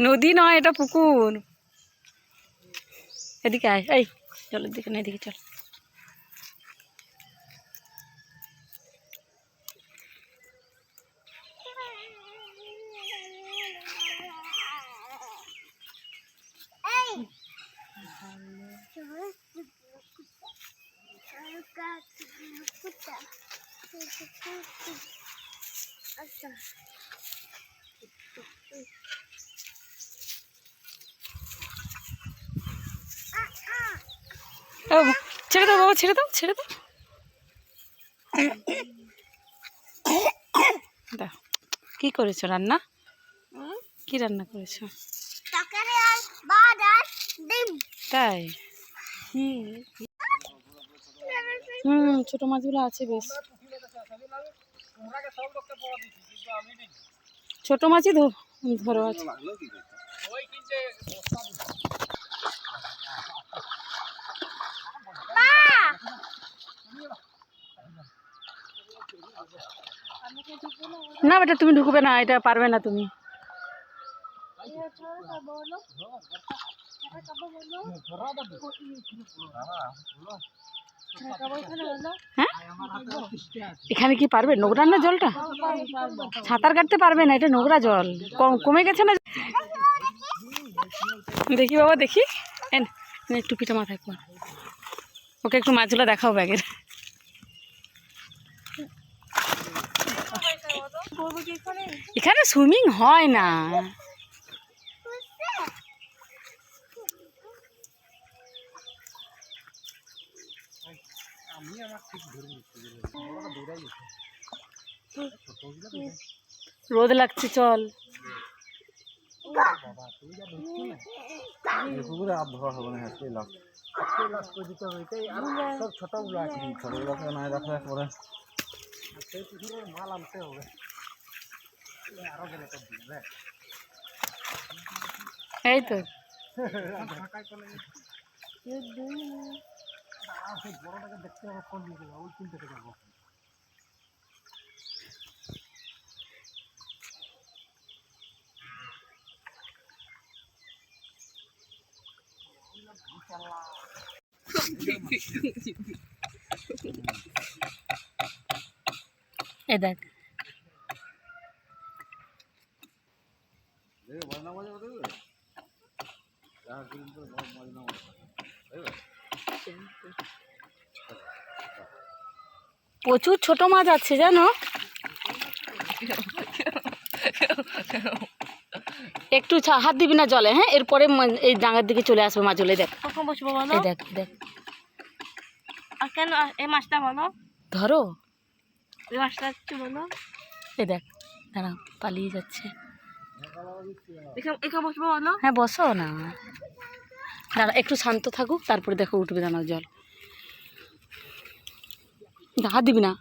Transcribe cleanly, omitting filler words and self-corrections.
নদী নয়, এটা পুকুর। এদিকে আয়, এই জলের দিকে না, এদিকে চল। ছেড়ে দাও বাবা, ছেড়ে দাও, ছেড়ে দাও। দাও, কি করেছো রান্না? কি রান্না করেছো? তাই? ছোট মাছগুলো আছে বেশ। ছোট মাছই ধরো আছে। না বেটা, তুমি ঢুকবে না, এটা পারবে না তুমি। হ্যাঁ, এখানে কি পারবে? নোংরা না জলটা, সাঁতার কাটতে পারবে না, এটা নোংরা জল। কমে গেছে না? দেখি বাবা, দেখি। একটু পিঠা মাথায় কর, ওকে একটু মাছগুলো দেখাও ব্যাগের। এখানে সুইমিং হয় না। রোদ লাগছে, চল। এই তো এ দেখ, প্রচুর ছোট মাছ আছে জানো। একটু হাত দিবি না জলে, হ্যাঁ? এরপরে এই ডাঙার দিকে চলে আসবে মাছগুলো। দেখ, দেখ দেখ। কেন এই মাছটা বলো, ধরো এই মাছটা একটু বলো। এই দেখ, দাঁড়া, পালিয়ে যাচ্ছে। এখানে বসবো বলো। হ্যাঁ বসো না, দাঁড়া একটু শান্ত থাকুক, তারপরে দেখো উঠবে দাঁড়াও জল। হাত দিবি না।